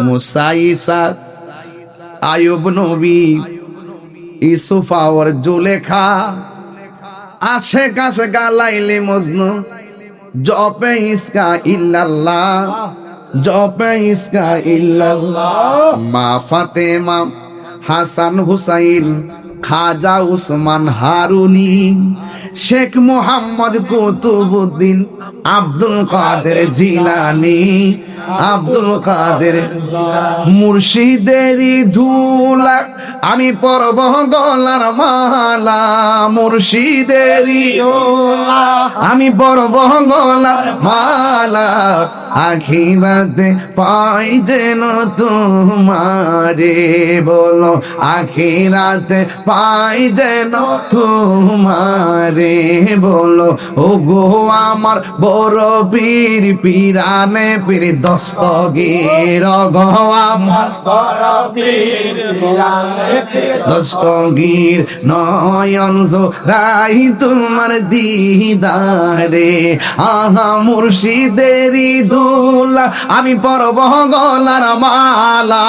মুসা, ঈসা, আয়ুব নবী, ইউসুফ আর জুলেখা, আশেক আশেকা লাইলি মজনু, জপে ইসকা ইল্লাল্লাহ, জপে ইসকা ইল্লাল্লাহ। মা ফাতেমা, হাসান হুসাইন, খাজা উসমান হারুনি, শেখ মোহাম্মদ কুতুবুদ্দিন, আব্দুল কাদের জিলানি, আব্দুল কাদের মুর্শিদেরই ধুলা আমি পরব গলার মালা, মুর্শিদেরই আমি পরব গলার মালা, আখিরাতে পাই যেন তোমারে, বলো আখিরাতে পাই যেন তোমারে, বলো ও গো আমার বড় পীর, পীরানে পীর দস্তগীর, গো আমার বড় পীর, পীরানে পীর দস্তগীর, নয়ন জোড়াই তোমার দিদারে, আহা মুর্শিদেরই ধুলা আমি পরব গলার মালা,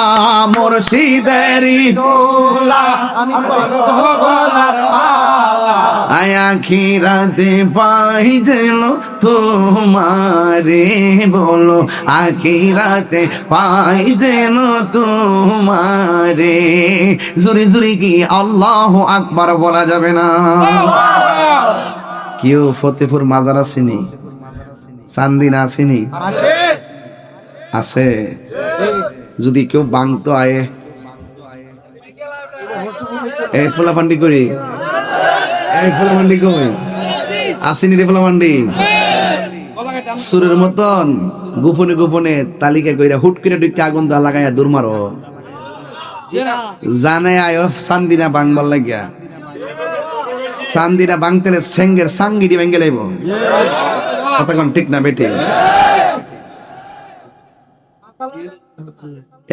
মুর্শিদেরই ধুলা আমি পরব গলার মালা, আখিরাতে পাই যেন তোমারে, বলো আখিরাতে পাই যেন তোমারে। জোরে জোরে কি আল্লাহু আকবার বলা যাবে না? কেউ ফতেপুর মাজার আসেনি? চান্দিনা আসেনি? আছে। যদি কেউ বাংতো আয়ে এই ফুলাপান্ডি করি, এই ফুলাপান্ডি কই আসেনি রে ফুলাপান্ডি? সুরের মতন গোপনে গোপনে তালিকা কইরা হুট করে দুইটা আগুন দা লাগাইয়া দূর মারো, জানে আয়ো চান্দিনা বাংবার লাগিয়া, চান্দিনা বাংতেলে ঠেঙ্গের সাঙ্গিটি ভেঙ্গে লাইব, কতক্ষণ ঠিক না বেটে?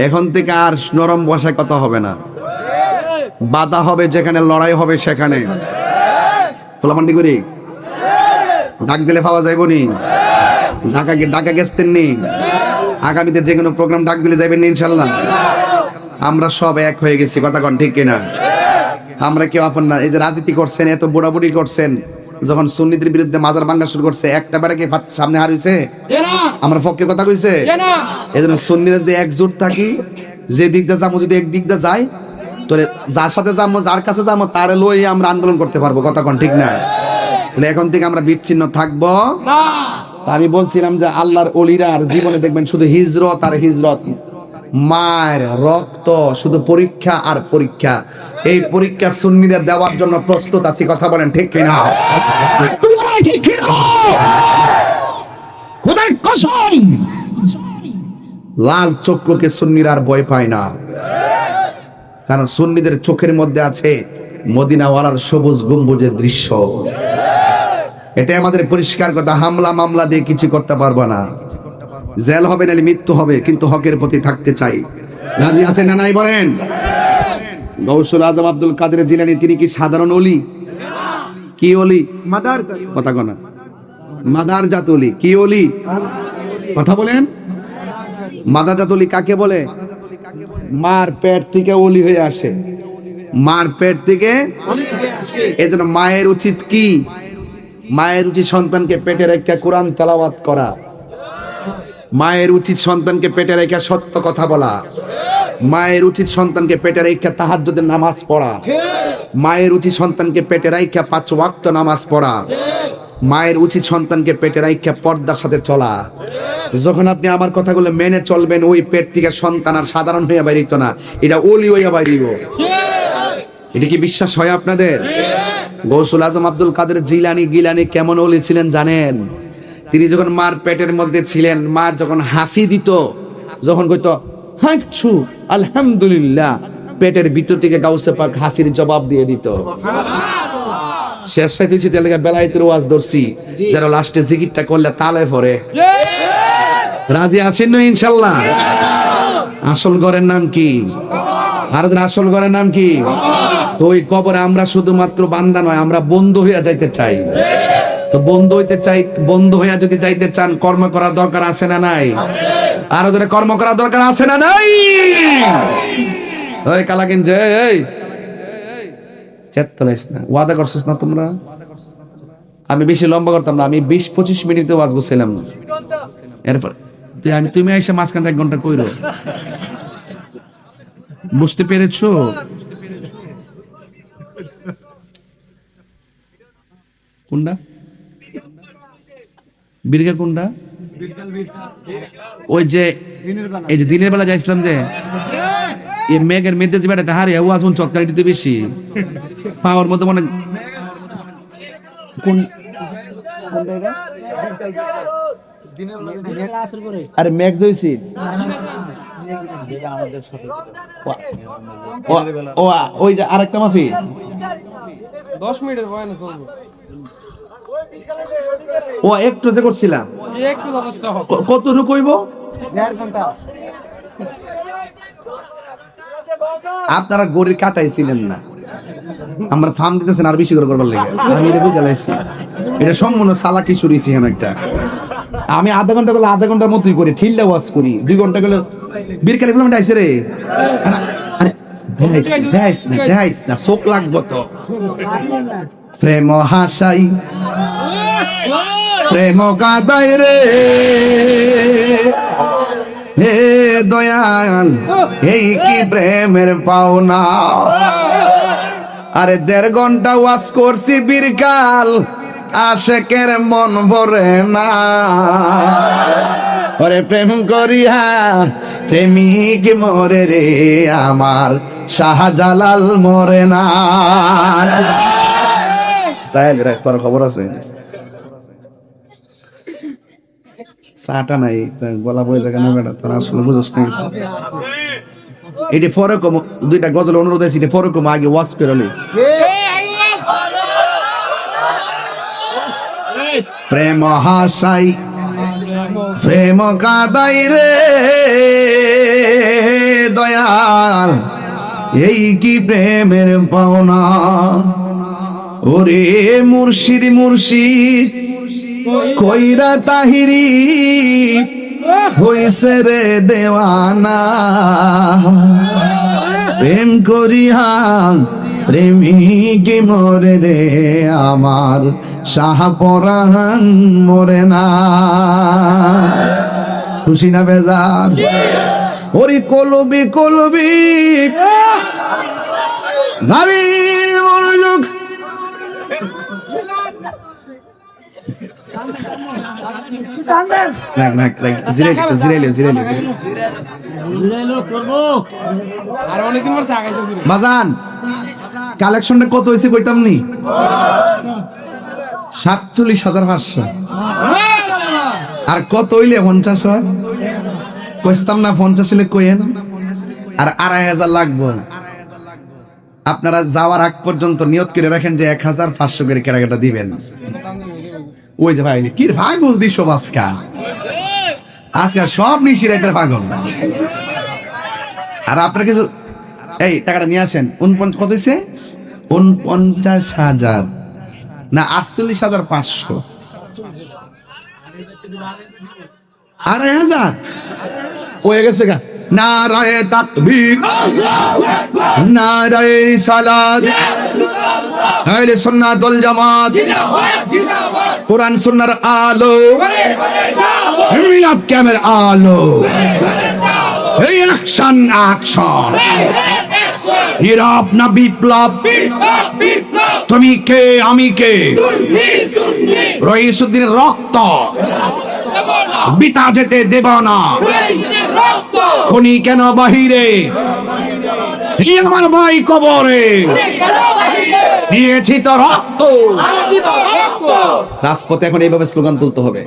এখন থেকে আর নরম বসায় কথা হবে না, বাধা হবে যেখানে, লড়াই হবে সেখানে। পোলাপান্ডি করি ডাক দিলে পাওয়া যাইব নি? ঢাকা গেছেন নি? আগামীতে যে কোনো প্রোগ্রাম ডাক দিলে যাবেন ইনশাল্লাহ। আমরা সব এক হয়ে গেছি, কথা কন ঠিক কিনা? আমরা কেউ আপন না। এই যে রাজনীতি করছেন, এত বুড়াবুড়ি করছেন, যখন সুন্নিদের বিরুদ্ধে মাজার ভাঙা শুরু করছে, একটা বেড়াকে সামনে হারিয়েছে, আমরা পক্ষে কথা কইছে। এই জন্য সুন্নিরা যদি একজোট থাকি, যে দিক দিয়ে যাবো, যদি এক দিক দিয়ে যাই, তোরে যার সাথে যাবো, যার কাছে যাবো, তারে লই আমরা আন্দোলন করতে পারবো, কথা কন ঠিক না? এখন থেকে আমরা বিচ্ছিন্ন থাকবো না। আমি বলছিলাম যে আল্লাহর ওলিরা আর জীবনে দেখবেন শুধু হিজরত আর হিজরত, মায়ের রক্ত, শুধু পরীক্ষা আর পরীক্ষা। এই পরীক্ষা সুন্নিরা দেওয়ার জন্য প্রস্তুত আছি, কথা বলেন ঠিক কিনা? খোদার কসম, লাল চক্ষুকে সুন্নিরা আর ভয় পায় না, কারণ সুন্নিদের চোখের মধ্যে আছে মদিনাওয়ালার সবুজ গম্বুজের দৃশ্য। এটাই আমাদের পরিষ্কার কথা। হামলা মামলা দিয়ে কিছু করতে পারবো না, জেল হবে নাহলে মৃত্যু হবে, কিন্তু হকের প্রতি থাকতে চাই। রাজি আছেন না নাই বলেন? গৌসুল আজম আব্দুল কাদের জিলানী তিনি কি সাধারণ ওলি? কি ওলি? কথা কনা মাদারজাত ওলি। কি ওলি? কথা বলেন। মাদারজাত ওলি কাকে বলে? মার পেট থেকে ওলি হয়ে আসে, মার পেট থেকে। এজন্য মায়ের উচিত কি? মায়ের উচিত সন্তানকে পেটে রেখে কোরআন তেলাওয়াত করা, মায়ের উচিত সন্তানকে পেটে রেখে সত্য কথা বলা, মায়ের উচিত সন্তানকে পেটে রেখে তাহাজ্জুদের নামাজ পড়া, মায়ের উচিত সন্তানকে পেটে রেখে 5 ওয়াক্ত নামাজ পড়া, মায়ের উচিত সন্তানকে পেটে রেখে পর্দার সাথে চলা। যখন আপনি আমার কথাগুলো মেনে চলবেন, ওই পেট থেকে সন্তান আর সাধারণ হইয়া বাইরিত না, এটা ওলি হইয়া বাইরিব। এটা কি বিশ্বাস হয় আপনাদের? গৌসুল আজম আব্দুল কাদের জিলানী কেমন ওলি ছিলেন জানেন? তিনি যখন মার পেটের মধ্যে ছিলেন, মা যখন হাসি দিত, যখন কইতো হাঁচু আলহামদুলিল্লাহ, পেটের ভিতর থেকে গাউসে পাক হাসির জবাব দিয়ে দিত। শেষ সাইতেছি তেলগা বেলায়েতের ওয়াজ ধরছি, যারা লাস্টে জিকিরটা করলে তালে পড়ে। রাজি আছেন না ইনশাআল্লাহ? আসল ঘরের নাম কি? আর আসল ঘরের নাম কি? তো ওই কবরে আমরা শুধুমাত্র বান্দা নয়, আমরা বন্ধু হইয়া যাইতে চাই। তো বন্ধু হইতে চাই, বন্ধু হইয়া যদি যাইতে চান, কর্ম করার দরকার আছে না নাই? আরো ধরে কর্ম করা দরকার আছে না নাই? ওই কালাকিন যে এই চেতনাইস না, ওয়াদা করছিস না তোমরা? আমি বেশি লম্বা করতাম না, আমি 20-25 মিনিটে ওয়াজ করছিলাম। এরপর তুমি এসে মাঝখানে 1 ঘন্টা কইরো, বুঝতে পেরেছো? কোনটা বীরকা কোনটা? ওই যে এই যে দিনের বেলা যাইছিলাম যে এই মেঘের মেয়েদের যে বেড়াতে হারে ওয়াজ শুন চটকারি দিতে বেশি পাওয়ার মতো মানে কোন আরে মেঘ জইছি ওই যে আরেকটা মাফি 10 মিনিটের বয়ানে চলবে। ও একটু যে করছিলাম একটু যথেষ্ট হবে। কতটুকু কইব? 1.5 ঘন্টা। আপনারা গড়ির কাটাইছিলেন না, আমরা ফার্ম দিতেছেন আর বেশি করে করবার লাগে। আমি এটা বুঝে লাইছি, এটা সম্পূর্ণ সালাকি শুরুইছি এখানে একটা। আমি আধা ঘন্টা গেলে আধা ঘন্টার মতোই করি, ঠিল্লা ওয়াজ করি। 2 ঘন্টা গেলে বীর কালিফুলাম আইছে রে, আরে দেখাইস না চোখ লাগবো তো। প্রেম হাসাই প্রেম কাদাই রে হে দয়াল, এই কি প্রেমের পাওনা। আরে 1.5 ঘন্টা ওয়াজ করছি বীরকাল, আশেকের মন ভরে না। ওরে প্রেম করিয়া প্রেমিক মরে রে, আমার শাহজালাল মরে না। সাহেল রে, তোর খবর আছে? চাটা নাই, গলা বই জায়গা নেই বেটা, তোরা আসলে বুঝোস না। এটি ফরকম 2টা গজল অনুরোধ আছে, এটি ফরকম আগে ওয়াজ করলে। প্রেম হাসাই প্রেম কাদাই রে দয়াল, এই কি প্রেমের পাওনা। ওরে মুর্শিদ মুর্শিদ কইরা তাহিরি হইছে রে দেওয়ানা। প্রেম করিয়া প্রেমিক মরে রে, আমার শাহপরাণ মরে না। খুশি না বেজার? ওরে কলবি কলবি নাবির মনোযোগ, বাজান কালেকশনটা কত হয়েছে কইতাম নি? 47,500। আর কত হইলে 50 হয়? কইতাম না 50 হইলে কইেন। আর 2,500 লাগবে। আপনারা যাওয়ার আগ পর্যন্ত নিয়ত করে রাখেন যে 1,500 করে কেনাকাটা দিবেন। ওই যে ভাই কি ভাই বুঝদি সব আজকাল সব নিশিরাইতের পাগল। আর আপনার কিছু এই টাকাটা নিয়ে আসেন। কত হয়েছে? 49,000 না 48,500। 2,500 হয়ে গেছে গা। নারায়ে তাকবীর, নারায়ে রিসালাত, আহলে সুন্নাত ওয়াল জামাত, কোরআন সুন্নাহর আলো, মিলাদ ক্যামের আলো, এই অ্যাকশন অ্যাকশন, নীরব না বিপ্লব, তুমি কে আমি কে, রইসুদ্দিনের রক্ত বিতা যেতে দেব না। খুনি কেন বাহিরে, আমার ভাই কবরে দিয়েছি তো রক্ত। রাজপথে এখন এইভাবে স্লোগান তুলতে হবে।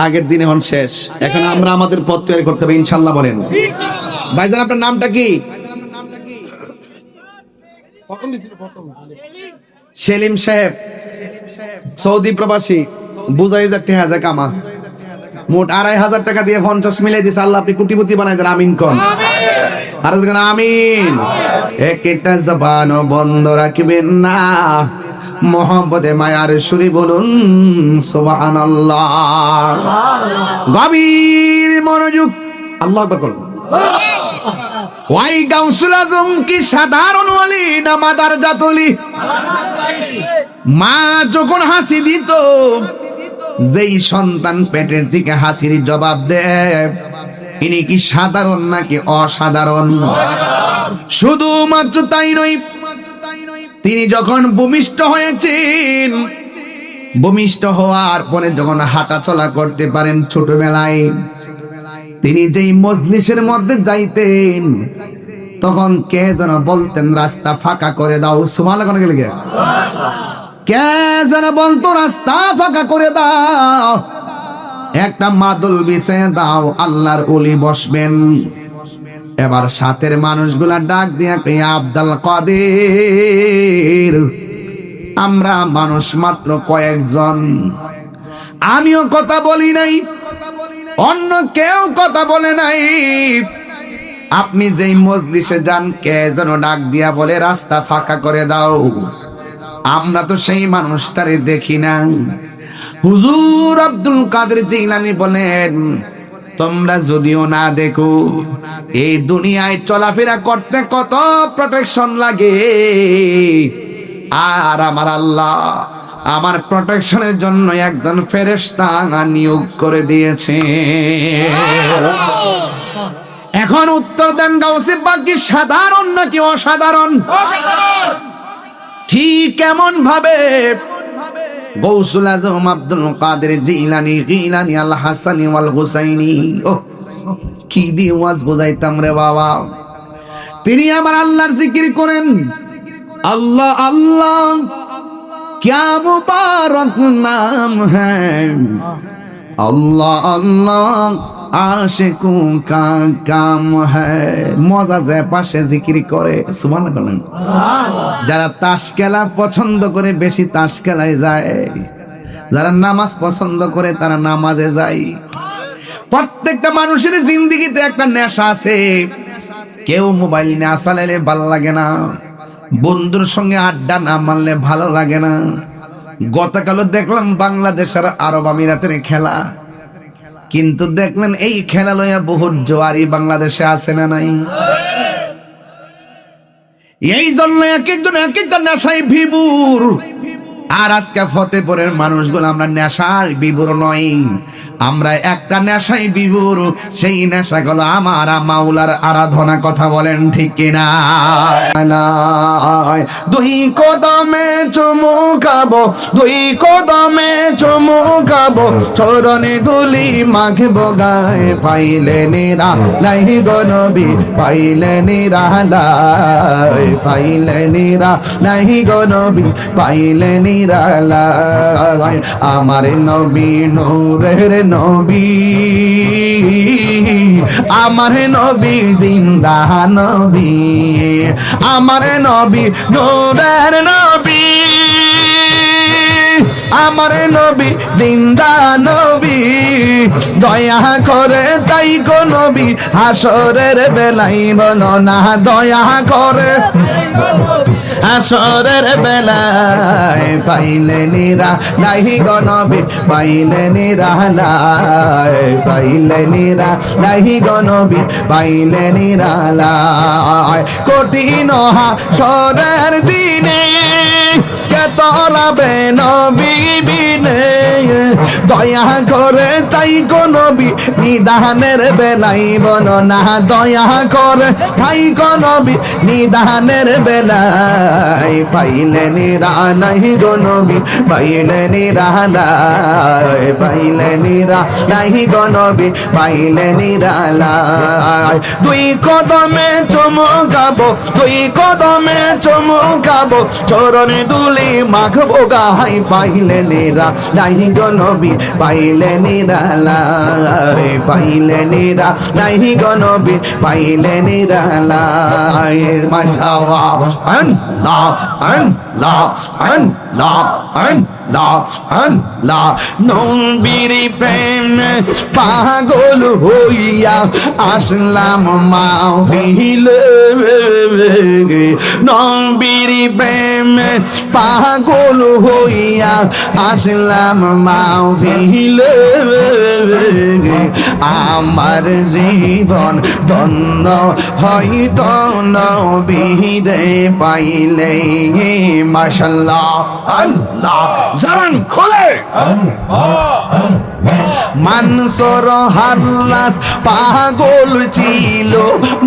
আগের দিনে হন শেষ, এখন আমরা আমাদের পথ তৈরি করতে হবে ইনশাল্লাহ। বলেন ভাইজান আপনার নামটা কি? সেলিম সাহেব, সৌদি প্রবাসী, বুঝাই টাকা কামা। মোট 2,500 টাকা দিয়ে 50 মিলাই দিছে। আল্লাহ আপনি কোটিপতি বানাই দেন, আমিন কোন। আর আমিন। একটা জবান বন্ধ রাখবেন না, মোহাম্মদে মায়ার সুরে বলুন সুবহানাল্লাহ। গভীর মনোযোগ, আল্লাহু আকবার বলুন। ওই গাউসুল আজম কি সাধারণ ওলি না মাদার জাতলি? মা যখন হাসি দিত, যেই সন্তান পেটের দিকে হাসির জবাব দেয়, ইনি কি সাধারণ নাকি অসাধারণ? শুধুমাত্র তাই নয়, তিনি যখন ভূমিষ্ঠ হয়েছেন, ভূমিষ্ঠ হওয়ার পরে যখন হাঁটা চলা করতে পারেন ছোটবেলায়, তিনি যেই মজলিসের মধ্যে যাইতেন, তখন কে যেন বলতেন রাস্তা ফাঁকা করে দাও। সুবহানাল্লাহ কোন গেলে কে যেন বলতো রাস্তা ফাঁকা করে দাও, একটা মাদুল বিছিয়ে দাও, আল্লাহর ওলি বসবেন। এবার সাথের মানুষগুলা ডাক দিয়া কই আব্দুল কাদের, আমরা মানুষ মাত্র কয়েকজন, আমিও কথা বলি নাই, অন্য কেউ কথা বলে নাই, আপনি যেই মজলিসে যান কে যেন ডাক দিয়া বলে রাস্তা ফাঁকা করে দাও, আমরা তো সেই মানুষটারে দেখি না। হুজুর আব্দুল কাদের জিলানী বলেন, তোমরা যদিও না দেখো, এই দুনিয়ায় চলাফেরা করতে কত প্রোটেকশন লাগে, আর আমার আল্লাহ আমার প্রোটেকশনের জন্য একজন ফেরেশতা নিয়োগ করে দিয়েছে। এখন উত্তর দেন গাউসে পাক কি সাধারণ নাকি অসাধারণ? ঠিক এমন ভাবে গৌসুল আজম আব্দুল কাদের জিলানী গিলানী আল হাসানী ওয়াল হুসাইনী, ও কি দিয়ে ওয়াজ বোঝাইতাম রে বাবা। তিনি আমার আল্লাহর জিকির করেন, আল্লাহ আল্লাহ क्या मुबारक नाम है, अल्लाह अल्लाह आशिकों का काम है। মজা যায় পাশে জিকির করে, সুবহানাল্লাহ। যারা তাস খেলা পছন্দ করে বেশি তাস খেলায় যায়, যারা নামাজ পছন্দ করে তারা নামাজে যায়। প্রত্যেকটা মানুষের জিন্দেগিতে একটা নেশা আছে। কেউ মোবাইল না চালালে ভালো লাগে না, বন্ধুর সঙ্গে আড্ডা না মারলে ভালো লাগে না। গতকালও দেখলাম বাংলাদেশ আর আরব আমিরাতের খেলা, কিন্তু দেখলেন এই খেলা লইয়া বহুত জোয়ারি বাংলাদেশে আছে না নাই? এই জন্য এক একজন এক একটা নেশায় বিভোর। আর আজকে ফতেপুরের মানুষগুলো আমরা নেশার বিভোর নই, আমরা একটা নেশায় বিভোর। সেই নেশা গুলো আমার মাওলার আরাধনা। কথা বলেন ঠিক কিনা? দুই কদমে চুমুকাবো, দুই কদমে চুমুকাবো, চরণে দুলি মাখবো গায়ে, পাইলে নিরা নাই গো নবী, পাইলে নিরালাই, পাইলে নিরা নাই গো নবী, পাইলে নিরালাই। আমার নবী নূরের নবী, আমার নবী জিন্দা নবী, আমার নবী নূরের নবী, আমার নবী জিন্দা নবী। দয়া করে তাই গো নবী হাসরের বেলাই বলো না, দয়া করে হাসরের বেলায়, পাইলে নিরা নাই গো নবী, পাইলে নিরালাই, পাইলে নিরা নাই গো নবী, পাইলে নিরালাই। কঠিন হাসরের দিনে কে তরাবে নবী বিনে, দয়া করে তাই গো নবী নিদানের বেলাই বলো না, দয়া করে তাই গো নবী নিদানের বেলায়, পাইলে নিরালাই গো নবী, পাইলে নিরালাই, পাইলে নিরালাই গো নবী, পাইলে নিরালাই। দুই কদমে চুমুকাবো, দুই কদমে চুমুকাবো, চরণে দুলি মাখবো গায়ে, পাইলে নিরালাই গো নবী, পাইলে নিরালাই, পাইলে নিরালাই গো নবী, পাইলে নিরালাই। মাশাআল্লাহ, আল্লাহ আল্লাহ আল্লাহ আল্লাহ নবীর প্রেমে পাগল হইয়া আসলাম মাহফিলে নবীর প্রেমে পাগল হইয়া আসলাম মাহফিলে আমার জীবন ধন্য হইতো নবীরে পাইলে মাশাআল্লাহ আল্লাহ জবান খোলে মানসুর হাল্লাস পাগল ছিল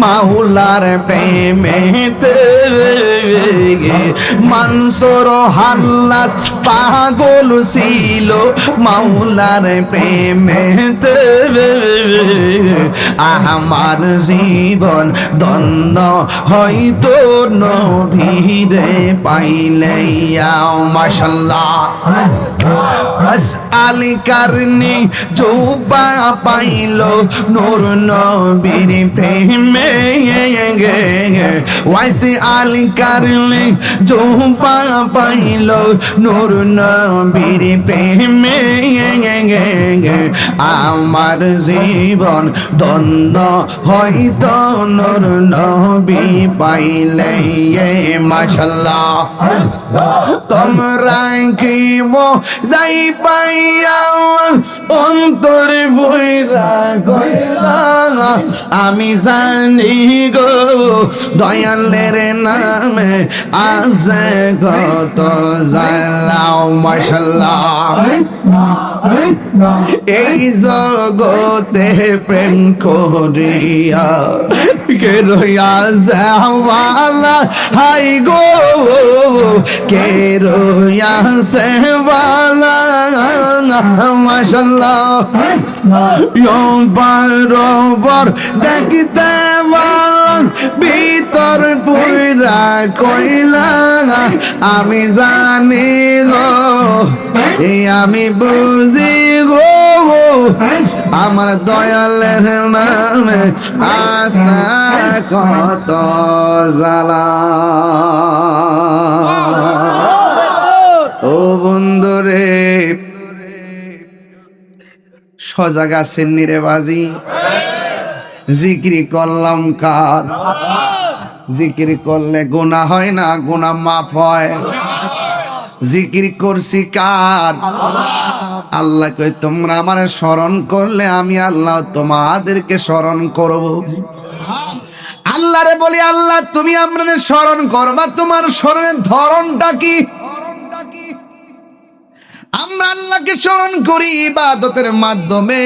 মাওলার প্রেমেতে মানসুর হাল্লাস পাগল ছিল মাওলার প্রেমেতে আমার জীবন ধন্য হইতো নবীরে পাইলে মাশাআল্লাহ বাস আলী কারনি জুবা পাইলো নূর নবীর প্রেমে ওয়াইসি আলী কারনি জুবা পাইলো নূর নবীর প্রেমে আমার জীবন ধন্য হইতো নূর নবী পাইলে মাশাআল্লাহ তোমরা কি মো যাই পাইয়া অন্তরে বইরা গইলা আমি জানি গো দয়ালের নামে আছে কত জালাও মাশাআল্লাহ এই জগতে প্রেম করিয়া কে রইয়া যাওয়ালা হাই গো কে রইয়া সেবালা মাশাআল্লাহ ইয়ং বরাবর ডাকিতে ভিতর পুরা কইলা আমি জানি গো আমি বুঝি গো আমার দয়ালের নামে আশা কত জালা ও বন্ধুরে সজাগ আছেন নিরে বাজি জিকির করলাম কার জিকির করলে গুনাহ হয় না গুনাহ মাফ হয় জিকির করছি কার আল্লাহ কই তোমরা আমারে স্মরণ করলে আমি আল্লাহ তোমাদেরকে স্মরণ করব আল্লাহরে বলি আল্লাহ তুমি আমারে স্মরণ করবা তোমার স্মরণের ধরনটা কি আমরা আল্লাহকে স্মরণ করি ইবাদতের মাধ্যমে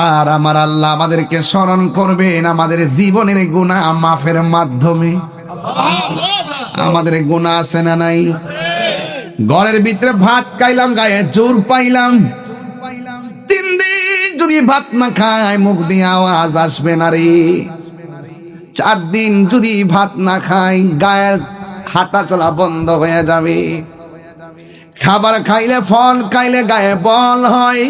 আর আমার আল্লাহ আমাদেরকে স্মরণ করবেন আমাদের জীবনের গুনাহ মাফের মাধ্যমে আমাদের গুনাহ আছে না নাই ঘরের ভিতরে ভাত খাইলাম গায়ে জোর পাইলাম 3 দিন যদি ভাত না খাই মুখ দিয়ে আওয়াজ আসবে না রে 4 দিন যদি ভাত না খাই গায়ের হাঁটা চলা বন্ধ হয়ে যাবে খাবার খাইলে ফল খাইলে গায়ে বল হয়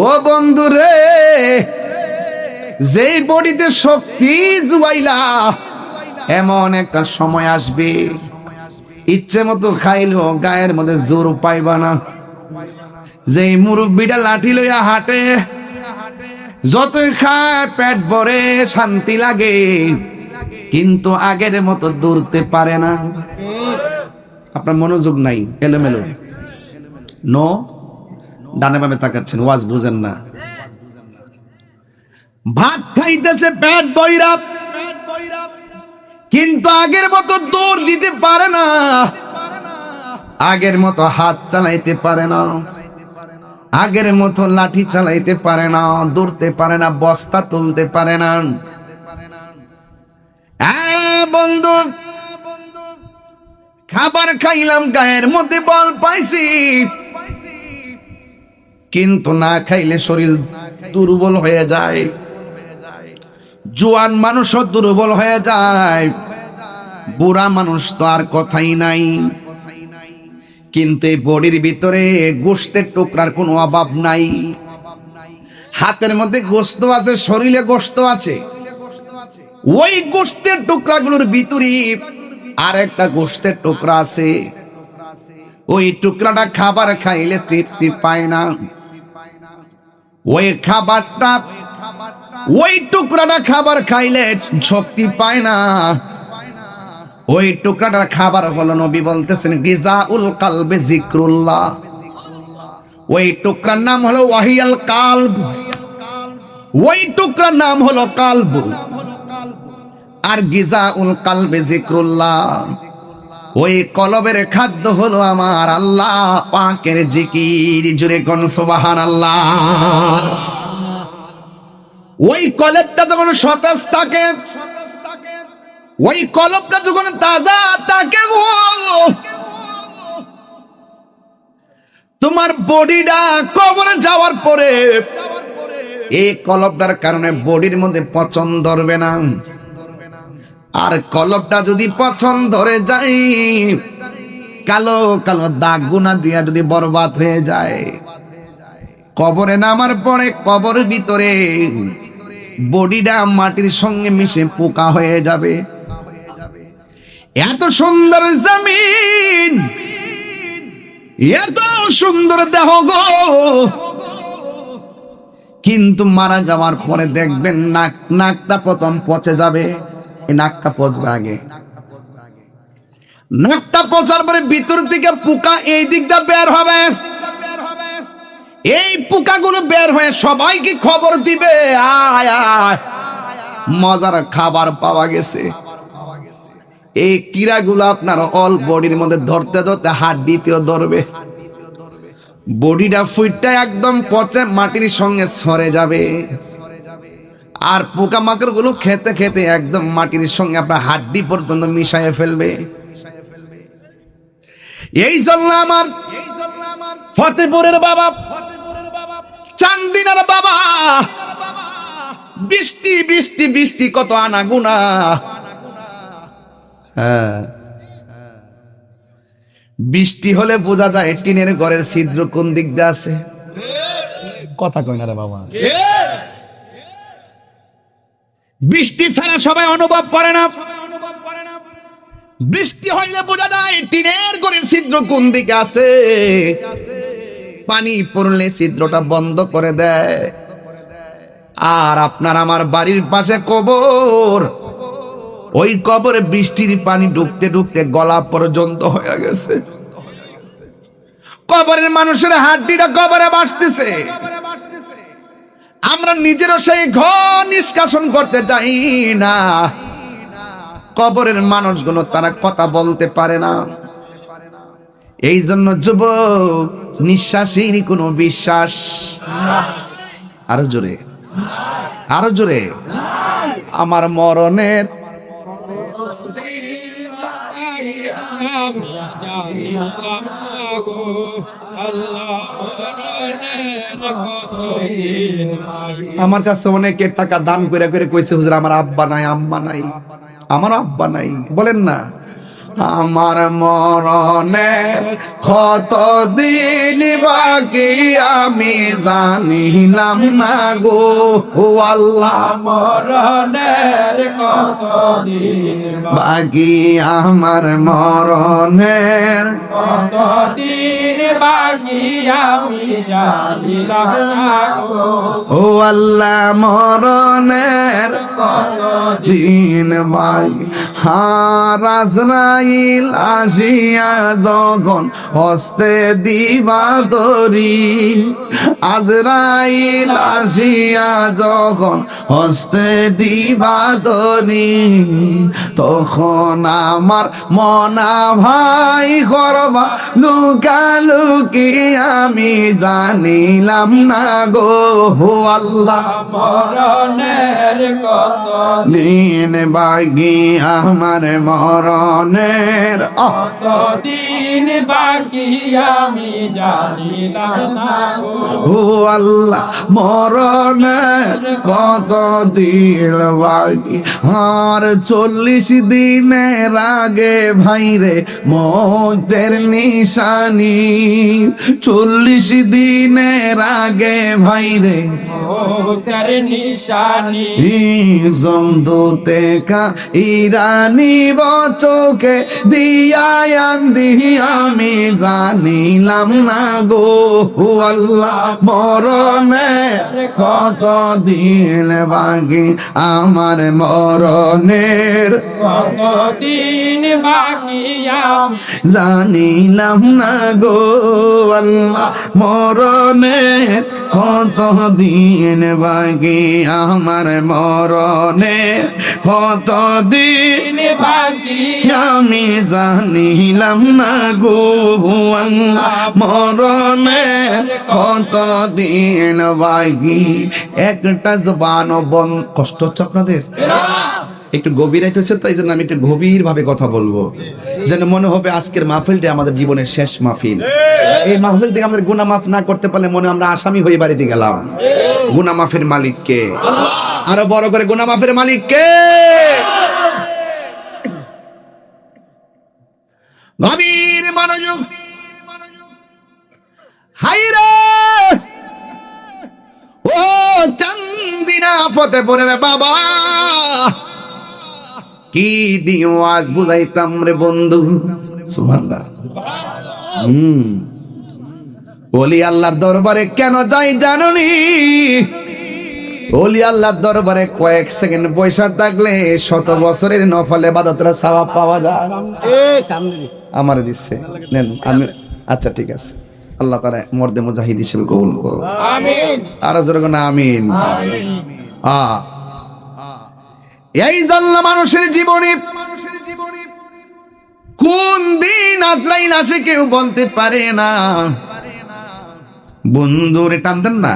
ও বন্ধু রে যেই বডিতে শক্তি জুয়াইলা এমন একটা সময় আসবে ইচ্ছে মতো খাইলো গায়ের মধ্যে জোর পাইবা না যেই মুরব্বিটা লাঠি লইয়া হাঁটে যতই খায় পেট ভরে শান্তি লাগে কিন্তু আগের মতো দৌড়তে পারে না আপনার মনোযোগ নাই এলোমেলো নো ডানে বামে তাকাচ্ছেন ওয়াজ বুঝেন না ভাত খাইতেছে পেট বইরা কিন্তু আগের মতো দৌড় দিতে পারে না আগের মতো হাত চালাইতে পারে না আগের মতো লাঠি চালাইতে পারে না দৌড়তে পারে না বস্তা তুলতে পারে না বন্ধু খাবার খাইলাম গায়ের মধ্যে বল পাইছি কিন্তু না খাইলে শরীর দুর্বল হয়ে যায় জোয়ান মানুষও দুর্বল হয়ে যায় বুড়া মানুষ তো আর কথাই নাই কিন্তু এই বডির ভিতরে গোশতের টুকরার কোনো অভাব নাই হাতের মধ্যে গোশত আছে শরীরে গোশত আছে ওই গোশতের টুকরাগুলোর ভিতরে আর একটা গোশতের টুকরা আছে ওই টুকরাটা খাবার খাইলে তৃপ্তি পায় না, ওই খাবারটা ওই টুকরাটা খাবার খাইলে শক্তি পায় না। ওই টুকরাটার খাবার হলো, নবী বলতেছেন, গিজাউল কালবে জিক্রুল্লাহ। ওই টুকরার নাম হলো ওয়াহিয়াল কালব, ওই টুকরার নাম হলো কালব। আর গিজাউল কালবে জিক্রুল্লাহ, ওই কলবের খাদ্য হলো আমার আল্লাহ পাকের জিকির। জুড়ে কোন সুবহানাল্লাহ। ওই কলবটা যখন সতেজ থাকে, ওই কলবটা যখন তাজা থাকে, তোমার বডিটা কবরে যাওয়ার পরে এই কলবটার কারণে বডির মধ্যে পচন ধরবে না। আর কলবটা যদি পচন ধরে যায়, কালো কালো দাগ গুনা দিয়া যদি বরবাদ হয়ে যায়, কবরে নামার পরে কবরের ভিতরে বডিটা মাটির সঙ্গে মিশে পোকা হয়ে যাবে। এত সুন্দর জমিন, এত সুন্দর দেহ গো, কিন্তু মারা যাওয়ার পরে দেখবেন নাকটা প্রথম পচে যাবে। এই নাকটা পচবে আগে, নাকটা পচার পরে ভিতর থেকে পোকা এই দিকটা বের হবে। এই পোকাগুলো বের হয়ে সবাইকে খবর দিবে, আয় আয় মজার খাবার পাওয়া গেছে। এই কীড়াগুলো আপনার অল বডির মধ্যে ধরতে ধরতে হাড্ডিতেও ধরবে, বডিটা ফুইটটা একদম পচে মাটির সঙ্গে সরে যাবে। আর পোকামাকড় গুলো খেতে খেতে একদম মাটির সঙ্গে আপনার হাড্ডি পর্যন্ত মিশাইয়ে ফেলবে। এই জন্য আমার ফতেপুরের বাবা, চান্দিনার বাবা, বৃষ্টি বৃষ্টি বৃষ্টি কত আনাগুনা। হ্যাঁ, বৃষ্টি হলে বোঝা যায় টিনের ঘরের ছিদ্র কোন দিক দিয়ে আছে। কথা কই না রে বাবা। বৃষ্টি ছাড়া সবাই অনুভব করে না, বৃষ্টি হইলে বোঝা যায় টিনের ঘরের ছিদ্র কোন দিকে আছে। পানি পড়লে ছিদ্রটা বন্ধ করে দেয়। আর আপনার আমার বাড়ির পাশে কবর, ওই কবরে বৃষ্টির পানি ঢুকতে ঢুকতে গলা পর্যন্ত হয়ে গেছে। কবরের মানুষের হাড্ডিটা কবরে বাসতেছে। আমরা নিজেরও সেই ঘর নিষ্কাশন করতে চাই না। কবরের মানুষগুলো তারা কথা বলতে পারে না। এই জন্য যুবক, নিঃশ্বাসের কোনো বিশ্বাস। আরো জোরে, আরো জোরে। আমার মরণের আমার কাছে অনেকে টাকা দান করে করে কইছে, হুজুর আমার আব্বা নাই, আম্মা নাই, আমার আব্বা নাই। বলেন না, আমার মরণের কতদিন বাকি আমি জানিলাম না গো আল্লাহ। মরণের কতদিন বাকি, আমার মরণের কতদিন বাকি আমি জানিলাম না গো ও আল্লাহ। মরণের কতদিন বাকি, আজরাইল আসিয়া যখন হস্তে দিবা দরি, আজরাইল আসিয়া যখন হস্তে দিবা দরি, তখন আমার মনা ভাই করবা লুকালুকি আমি জানিলাম না গো আল্লাহ। মরণের কতদিন বাকি, আমার মরণের কতদিন বাকি আমি জানিলাম না ও আল্লাহ। মরণের কতদিন বাকি, আর 40 দিনের আগে ভাইরে মৌতের নিশানি, 40 দিনের আগে ভাইরে মৌতের নিশানি। জমদূতে কা ইরানি বচকে দিয়ায়ান্দি আমি জানিলাম না গো আল্লাহ মরণে কত দিন বাকি আমার মরণের কতদিন বাকি জানিলাম না গো আল্লাহ মরণের কত দিন বাকি আমার মরণের কত দিন বাকি আমি জানিলাম না গো আল্লাহ মরণের কত দিন বাকি একটা জবান বন কষ্ট হচ্ছে আপনাদের একটু গভীর হচ্ছে তো এই জন্য আমি একটু গভীর ভাবে কথা বলবো যেন মনে হবে আজকের মাহফিলটা আমাদের জীবনের শেষ মাহফিল এই মাহফিল থেকে আমাদের গুনাহ মাফ না করতে পারলে মনে আমরা আসামি হয়ে বাড়িতে গেলাম গুনাহ মাফের মালিক কে আরো বড় করে গুনাহ মাফের মালিক কে গভীর মনোযোগ হাইরে ও চান্দিনা ফতেপুরের বাবা কি দিও আজ বুঝাইতাম রে বন্ধু সুবহানাল্লাহ ওলি আল্লাহর দরবারে কেন যাই জানোনি ওলি আল্লাহর দরবারে কয়েক সেকেন্ড পয়সা থাকলে শত বছরের নফল ইবাদতের সওয়াব পাওয়া যায় আমারে দিচ্ছে নেন আমি আচ্ছা ঠিক আছে আল্লাহ তাআলা মর্দে মুজাহিদ হিসেবে কবুল করো আমিন আর জোরে কোন আমিন এই জন্য মানুষের জীবনে কোন দিন আজরাইল আসে কেউ বলতে পারে না বন্ধুরে টান দেন না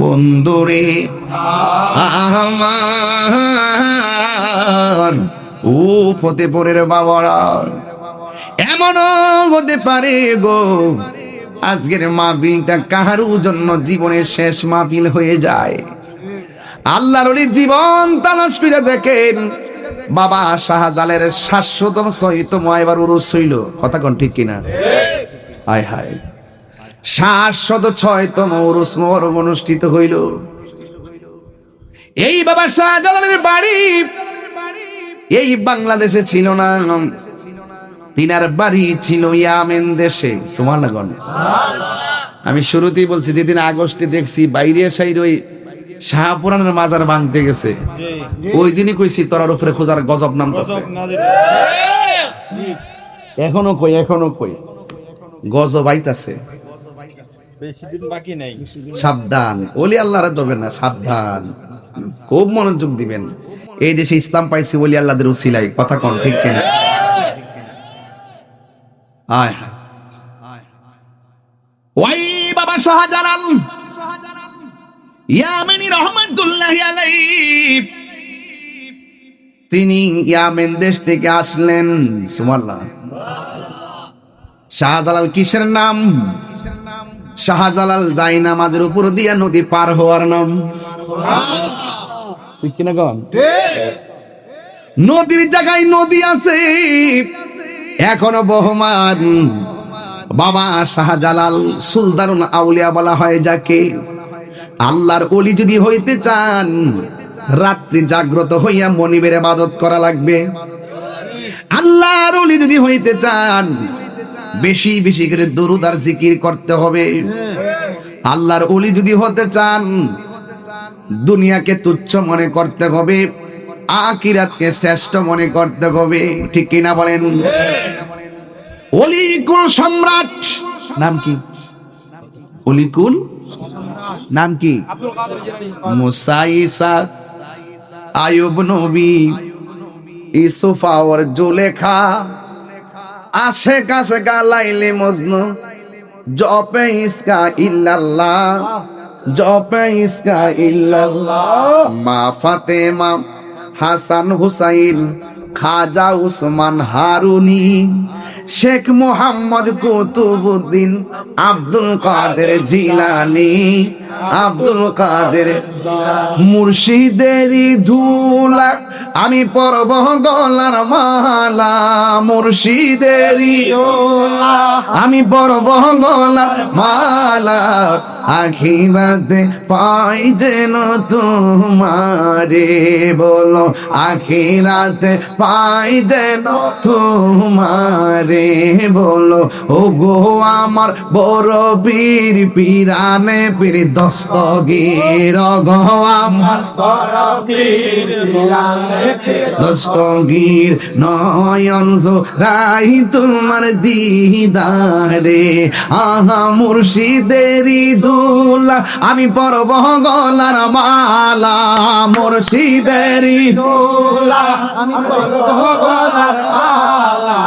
বন্ধুরে আমার ও ফতেপুরের বাবারা এমনও হতে পারে গো আজকের মাহফিলটা কাহারও জন্য জীবনের শেষ মাহফিল হয়ে যায় আল্লাহর ওলির জীবন তালাশ করে দেখেন বাবা শাহজালালের ৭০০তম ৬তম এবার উরুস হইল কথা কোন ঠিক কিনা হায় হায় ৭০৬তম উরুস মোবারক অনুষ্ঠিত হইল এই বাবা শাহজালালের বাড়ি এই বাংলাদেশে ছিল না তিনার বাড়ি ছিল ইয়ামেন দেশে সুবহানাল্লাহ আমি শুরুতেই বলছি যেদিন আগস্টে দেখছি বাইরে সাইড ওই শাহপুরানের মাজার ভাঙতে গেছে ওই দিনই কইছি তোরার উপরে খোঁজার গজব নামতেছে এখনো কই গজব আইতাছে বেশি দিন বাকি নাই সাবধান ওলি আল্লাহরে ধরবেন না সাবধান খুব মনোযোগ দিবেন এই দেশে ইসলাম পাইছি ওলি আল্লাহদের উসিলাই কথা কোন ঠিক কিনা আয় ওই বাবা শাহজালাল ইয়ামেনি রহমাতুল্লাহি আলাইহি তিনি ইয়ামেন দেশ থেকে আসলেন সুবহানাল্লাহ শাহজালাল কিসের নাম শাহজালাল যাই নামাজের উপর দিয়া নদী পার হওয়ার নাম ঠিক কিনা কোন নদীর জায়গায় নদী আছে এখনো বহমান বাবা শাহজালাল সুলতানুল আউলিয়া বলা হয় যাকে আল্লাহর ওলি যদি হইতে চান রাত্রি জাগ্রত হইয়া মনিবের ইবাদত করা লাগবে আল্লাহর ওলি যদি হইতে চান বেশি বেশি করে দরুদ আর জিকির করতে হবে আল্লাহর ওলি যদি হতে চান দুনিয়াকে তুচ্ছ মনে করতে হবে আখিরাতকে শ্রেষ্ঠ মনে করতে হবে ঠিক কিনা বলেন অলিকুল সম্রাট নাম কি অলিকুল নাম কি আব্দুল কাদের জিলানী মুসা ঈসা আয়ুব নবী ইউসুফ আর জুলেখা আশেক আশেকা লাইলে মজনু জপে ইসকা ইল্লাল্লাহ জপে ইসকা ইল্লাল্লাহ মা ফাতেমা হাসান হুসাইন খাজা উসমান হারুনি শেখ মোহাম্মদ কুতুবউদ্দিন আব্দুল কাদের জিলানী আব্দুল কাদের মুর্শিদেরই ধুলা আমি পরব গলার মালা মুর্শিদেরই আমি পরব গলার মালা আখিরাতে পাই যেন তোমারে, বলো আখিরাতে পাই যেন তোমারে, বলো ও গো আমার বড় পীর পীরানে পীর দস্তগীর, গো আমার দস্তগীর নয়ন জোড়াই তোমার দিদারে, আহা মুর্শিদেরি দুলা আমি পরব গলার মালা, মুর্শিদেরি দুলা আমি গলার মালা,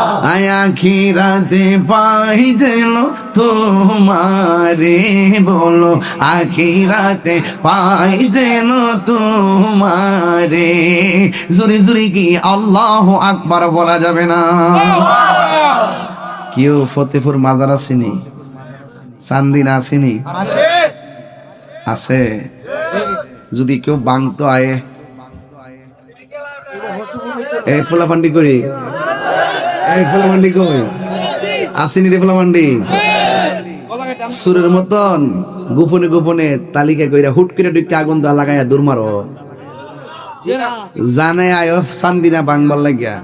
আখিরাতে পাই যেন তোমারে, বলো আখিরাতে পাই যেন তোমারে। জোরে জোরে কি আল্লাহু আকবার বলা যাবে না? কেউ ফতেপুর মাজার আসেনি, চান্দিনা আসেনি? আছে। যদি কেউ বাংতো আয়ে এই ফুলাপান্ডি করি, এই ফুলাপান্ডি কই আসেনি রে ফুলাপান্ডি? সুরের মতন গোপনে গোপনে তালিকা কইরা হুট করে দুইটা আগুন দা লাগাইয়া দূর মারো, জানে আয়ো চান্দিনা বাংবার লাগিয়া,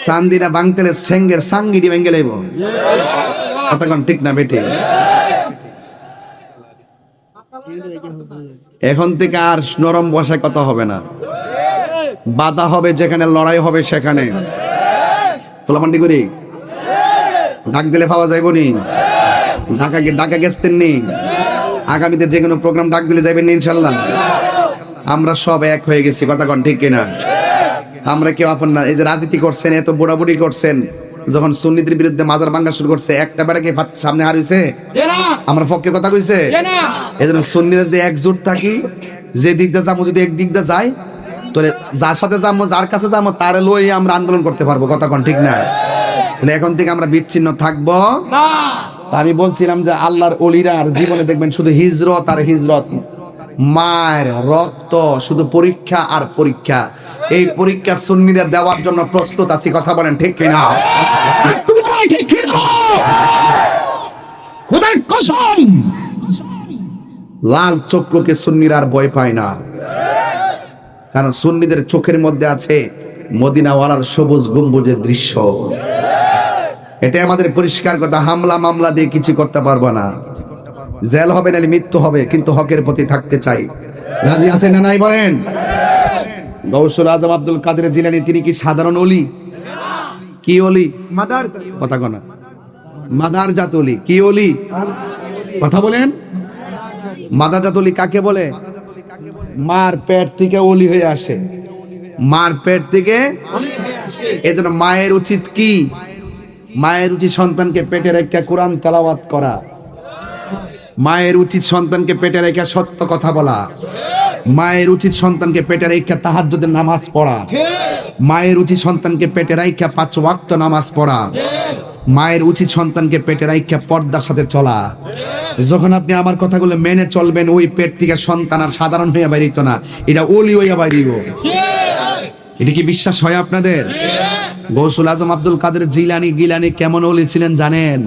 চান্দিনা বাংতেলে ঠেঙ্গের সাঙ্গিডি ভেঙ্গে লাইব। কতক্ষণ ঠিক না বেঠে? এখন থেকে আর নরম বসায় কথা হবে না, বাধা হবে যেখানে, লড়াই হবে সেখানে। ফুলাপান্ডি করি ডাক দিলে পাওয়া যাইব নি? ঢাকা গেছেন নি? আগামীতে যে কোনো প্রোগ্রাম ডাক দিলে যাবেন ইনশাল্লাহ। আমরা সব এক হয়ে গেছি, কথা কন ঠিক কিনা? আমরা কেউ আপন না। এই যে রাজনীতি করছেন, এত বুড়াবুড়ি করছেন, যখন সুন্নিদের বিরুদ্ধে মাজার ভাঙা শুরু করছে, একটা বেড়াকে সামনে হারিয়েছে? আমরা পক্ষে কথা কইছে। এই জন্য সুন্নিরা যদি একজোট থাকি, যে দিক দিয়ে যাবো, যদি এক দিক দিয়ে যাই, তাহলে যার সাথে যাবো, যার কাছে যাবো, তারে লই আমরা আন্দোলন করতে পারবো, কথা কন ঠিক না? এখন থেকে আমরা বিচ্ছিন্ন থাকবো না। আমি বলছিলাম যে আল্লাহর ওলিরা আর জীবনে দেখবেন শুধু হিজরত আর হিজরত, মায়ের রক্ত, শুধু পরীক্ষা আর পরীক্ষা। এই পরীক্ষা সুন্নিরা দেওয়ার জন্য প্রস্তুত আছি, কথা বলেন ঠিক কিনা? খোদার কসম, লাল চক্ষুকে সুন্নিরা আর ভয় পায় না, কারণ সুন্নিদের চোখের মধ্যে আছে মদিনাওয়ালার সবুজ গম্বুজের দৃশ্য। এটা আমাদের পরিষ্কার কথা। হামলা মামলা দিয়ে কিছু করতে পারবো না, জেল হবে নাহলে মৃত্যু হবে, কিন্তু হকের প্রতি থাকতে চাই। রাজি আছেন না নাই বলেন? গৌসুল আজম আব্দুল কাদের জিলানী তিনি কি সাধারণ ওলি? কি ওলি? কথা কনা মাদার জাত ওলি। কি ওলি? কথা বলেন। মাদার জাত ওলি কাকে বলে? মার পেট থেকে ওলি হয়ে আসে, মার পেট থেকে। এজন্য মায়ের উচিত কি? মায়ের উচিত সন্তানকে পেটে রেখে কোরআন তেলাওয়াত করা, মায়ের উচিত সন্তানকে পেটে রেখে সত্য কথা বলা, মায়ের উচিত সন্তানকে পেটে রেখে তাহাজ্জুদের নামাজ পড়া, মায়ের উচিত সন্তানকে পেটে রেখে 5 ওয়াক্ত নামাজ পড়া, মায়ের উচিত সন্তানকে পেটে রেখে পর্দার সাথে চলা। যখন আপনি আমার কথাগুলো মেনে চলবেন, ওই পেট থেকে সন্তান আর সাধারণ হইয়া বাইরিত না, এটা ওলি হইয়া বাইরিব। এটা কি বিশ্বাস হয় আপনাদের? গৌসুল আজম আব্দুল কাদের জিলানী কেমন ওলি ছিলেন জানেন?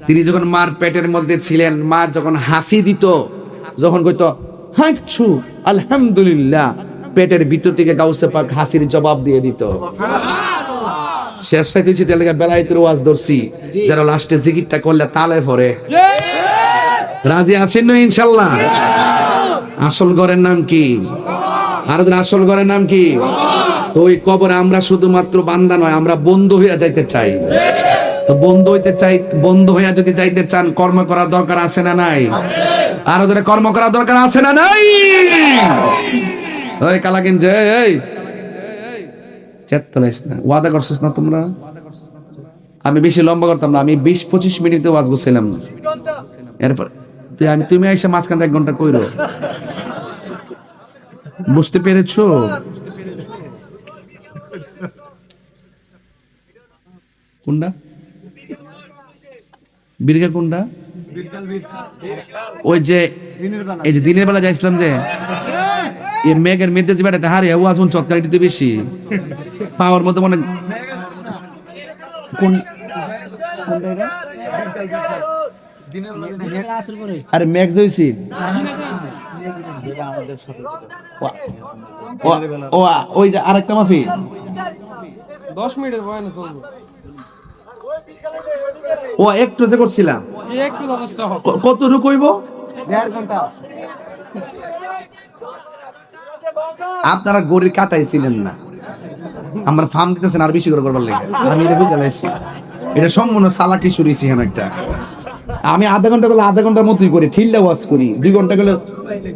তিনি যখন মার পেটের মধ্যে ছিলেন, মা যখন হাসি দিত, যখন কইতো হাঁচু আলহামদুলিল্লাহ, পেটের ভিতর থেকে গাউসে পাক হাসির জবাব দিয়ে দিত। শেষ সাইতেছি তেলে বেলায়েতের ওয়াজ ধরছি, যারা লাস্টে জিকিরটা করলে তালে পড়ে। রাজি আছেন না ইনশাআল্লাহ? আসল ঘরের নাম কি? আর আসল ঘরের নাম কি? তো ওই কবরে আমরা শুধুমাত্র বান্দা নয়, আমরা বন্ধু হইয়া যাইতে চাই। তো বন্ধু হইতে চাই, বন্ধু হইয়া যদি যাইতে চান, কর্ম করার দরকার আছে না নাই? আর ওদের কর্ম করার দরকার আছে না নাই? ওই কালাকিন যে এই চেতনাইস না, ওয়াদা করছিস না তোমরা? আমি বেশি লম্বা করতাম না, আমি 20-25 মিনিটে ওয়াজ করছিলাম। এরপর তুমি এসে মাঝখান 1 ঘন্টা কইরো, বুঝতে পেরেছো? কোনটা বীরকা? কোনটা? ওই যে এই যে দিনের বেলা যাইছিলাম, যে মেঘের মেঘে যে বেড়াতে হারে ওয়াজ চটকারি দিতে বেশি পাওয়ার মতো মনে। কোন আরে ম্যাক্স হইছি ও ওই যে আরেকটা মাহফিল 10 মিনিটের বয়ানে চলবে ও একটু যে করছিলাম একটু যথেষ্ট হবে কত রুকইব 1.5 ঘন্টা আপনারা গড়ির কাটাইছিলেন না আমরা ফার্ম দিতেছেন আর বেশি করে করবার লাগে আমি এটা বুঝে লাইছি এটা সম্পূর্ণ সালাকি শুরুইছি এখন একটা আমি আধা ঘন্টা গেলে আধা ঘন্টার মতোই করি ঠিল্লা ওয়াজ করি 2 ঘন্টা গেলে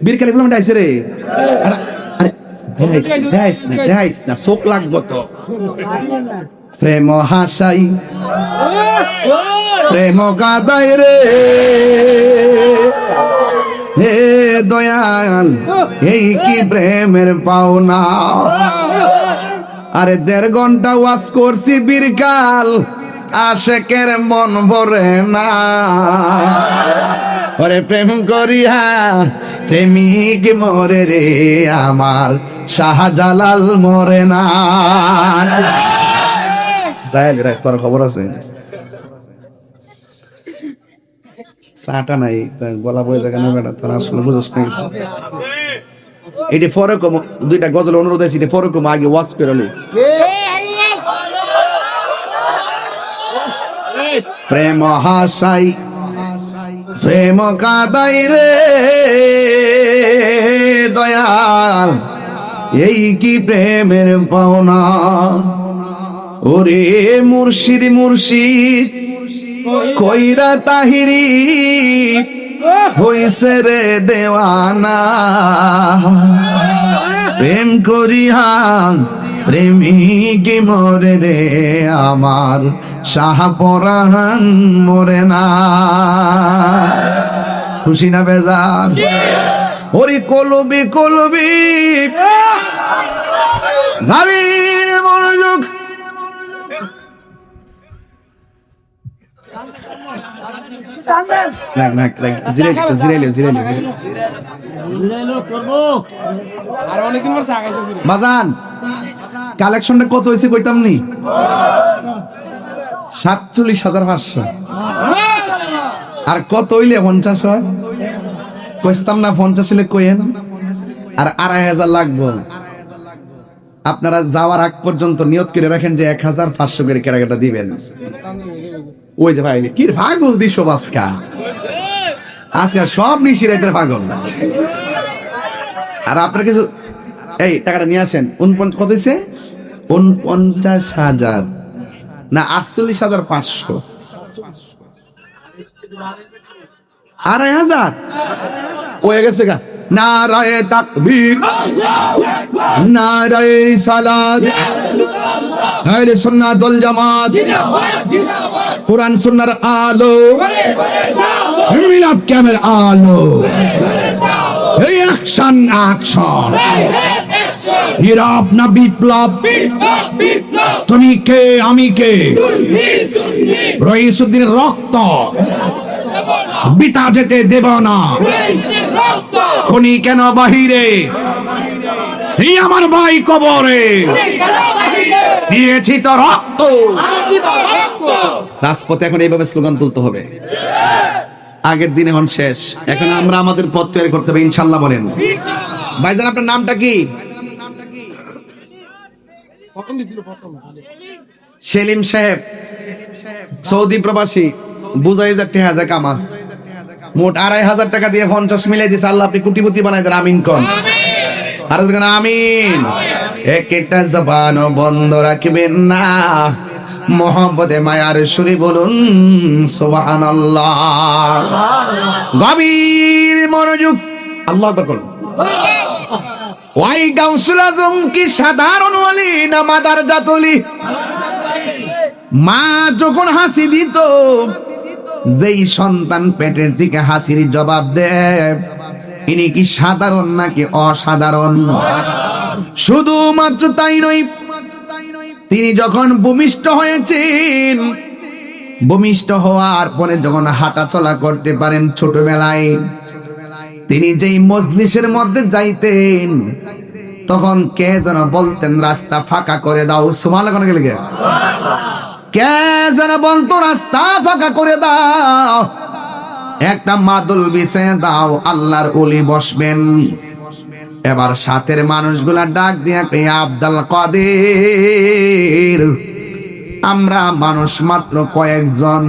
বীর ক্যালিফ্লামেন্ট আইছে রে আরে দেখাইস না চোখ লাগবো তো প্রেম হাসাই প্রেম কাদাই রে হে দয়াল এই কি প্রেমের পাওনা আরে 1.5 ঘন্টা ওয়াজ করছি বীরকাল আশেকের মন ভরে না ওরে প্রেম করিয়া প্রেমিক মরে রে আমার শাহজালাল মরে না যাই রে তোর খবর আছে চাটা নাই গলা বয়ে থাকে না বেটা তোর আসলে বুঝছ না এটা পরে কম 2টা গজল অনুরোধ আছে এটা পরে কম আগে ওয়াজ করলে প্রেম হাসাই প্রেম কাদাই রে দয়াল এই কি প্রেমের পাওনা ওরে মুর্শিদ মুর্শিদ কইরা তাহিরি হইছে রে দেওয়ানা প্রেম করিয়া প্রেমিক মরে রে আমার শাহপরাণ মরে না খুশি না বেজার ওরে কলবি কলবি ভাবির মনোযোগ বাজান কালেকশনটা কত হয়েছে কইতাম নি 47,500 আর কত হইলে 50 হয় কইতাম না 50 হইলে কইেন আর 2,500 লাগবে আপনারা যাওয়ার আগ পর্যন্ত নিয়ত করে রাখেন যে 1,500 করে কেনাকাটা দিবেন ওই যে ভাই কি পাগল দিস আজকে সব নিশিরাইতের পাগল আর আপনার কিছু এই টাকাটা নিয়ে আসেন কত হয়েছে 49,000 না 48,500 2,500 হয়ে গেছে গা নারায়ে তাকবীর নারায়ে রিসালাত আহলে সুন্নাত ওয়াল জামাত কুরআন সুন্নাহর আলো মিলাদ কিয়ামের আলো এই অ্যাকশন অ্যাকশন নীরব না বিপ্লব তুমি কে আমি কে রইসুদ্দিনের রক্ত বিতা যেতে দেব না খুনি কেন বাহিরে এই আমার ভাই কবরে দিয়েছি তো রক্ত রাজপথে এখন এইভাবে স্লোগান তুলতে হবে আগের দিনে হন শেষ এখন আমরা আমাদের পথ তৈরি করতে হবে ইনশাআল্লাহ বলেন ভাইজান আপনার নামটা কি সেলিম সাহেব সৌদি প্রবাসী বুঝাই হাজার কামা মোট 2,500 টাকা দিয়ে 50 মিলাই দিছে আল্লাহ আপনি কোটিপতি বানাই দেন আমিন কোন আর আমিন একটা জবানও বন্ধ রাখবেন না মোহাম্মদে মায়ার সুরে বলুন সুবহানাল্লাহ গভীর মনোযোগ আল্লাহু আকবার বলুন ওই গাউসুল আজম কি সাধারণ ওলি না মাদার জাতলি মা যখন হাসি দিত যেই সন্তান পেটের দিকে হাসির জবাব দেয় ইনি কি সাধারণ নাকি অসাধারণ শুধুমাত্র তাই নয় তিনি যখন ভূমিষ্ঠ হয়েছেন ভূমিষ্ঠ হওয়ার পরে যখন হাঁটা চলা করতে পারেন ছোটবেলায় তিনি যেই মজলিসের মধ্যে যাইতেন তখন কে যেন বলতেন রাস্তা ফাঁকা করে দাও সুবহানাল্লাহ কোন গেলে কে যেন বলতো রাস্তা ফাঁকা করে দাও একটা মাদুল বিছিয়ে দাও, আল্লাহর ওলি বসবেন। এবার সাথের মানুষগুলা ডাক দিয়া কই আব্দুল কাদের, আমরা মানুষ মাত্র কয়েকজন,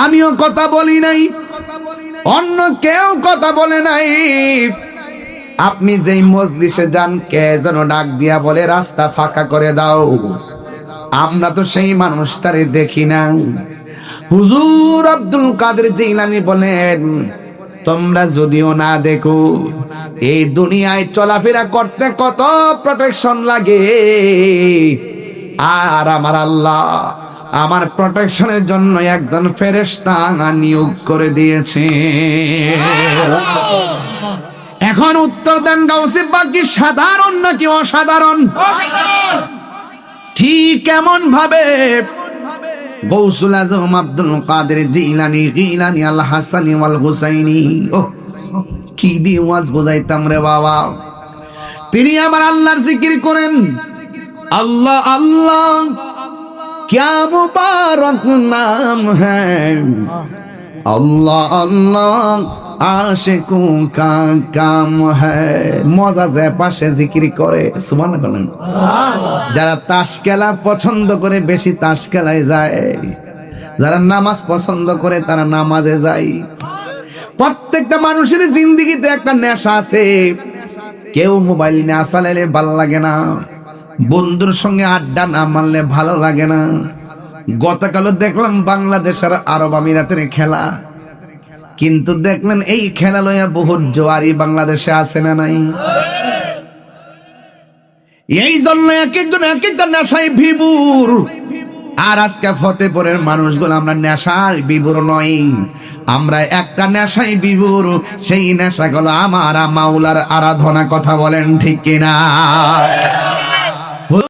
আমিও কথা বলি নাই, অন্য কেউ কথা বলে নাই। আপনি যেই মজলিসে যান, কে যেন ডাক দিয়া বলে রাস্তা ফাঁকা করে দাও। আমরা তো সেই মানুষটারে দেখি না। হুজুর আব্দুল কাদের জিলানী বলেন, তোমরা যদিও না দেখো, এই দুনিয়ায় চলাফেরা করতে কত প্রোটেকশন লাগে, আর আমার আল্লাহ আমার প্রোটেকশনের জন্য একজন ফেরেশতা নিয়োগ করে দিয়েছে। এখন উত্তর দেন গাউসে পাক কি সাধারণ নাকি অসাধারণ? ঠিক কেমন ভাবে গৌসুল আজম আব্দুল কাদের জিলানী গিলানী আল হাসানী ওয়াল হুসাইনী, ও কি দিয়ে ওয়াজ বোঝাইতাম রে বাবা। তিনি আমার আল্লাহর জিকির করেন, আল্লাহ আল্লাহ क्या मुबारक नाम है, अल्लाह अल्लाह आशिकों का काम है। মজা যায় পাশে জিকির করে, সুবহানাল্লাহ বলেন। যারা তাস খেলা পছন্দ করে বেশি তাস খেলায় যায়, যারা নামাজ পছন্দ করে তারা নামাজে যায়। প্রত্যেকটা মানুষের জিন্দেগিতে একটা নেশা আছে। কেউ মোবাইল নিয়ে চালাইলে ভালো লাগে না, বন্ধুর সঙ্গে আড্ডা না মারলে ভালো লাগে না। গতকালও দেখলাম বাংলাদেশ আর আরব আমিরাতের খেলা, কিন্তু দেখলেন এই খেলা লইয়া বহুত জোয়ারি বাংলাদেশে আছে না নাই? এই জন্য এক একজন এক একটা নেশায় বিভোর। আর আজকে ফতেপুরের মানুষগুলো আমরা নেশার বিভোর নই, আমরা একটা নেশায় বিভোর। সেই নেশা গুলো আমার মাওলার আরাধনা। কথা বলেন ঠিক কিনা?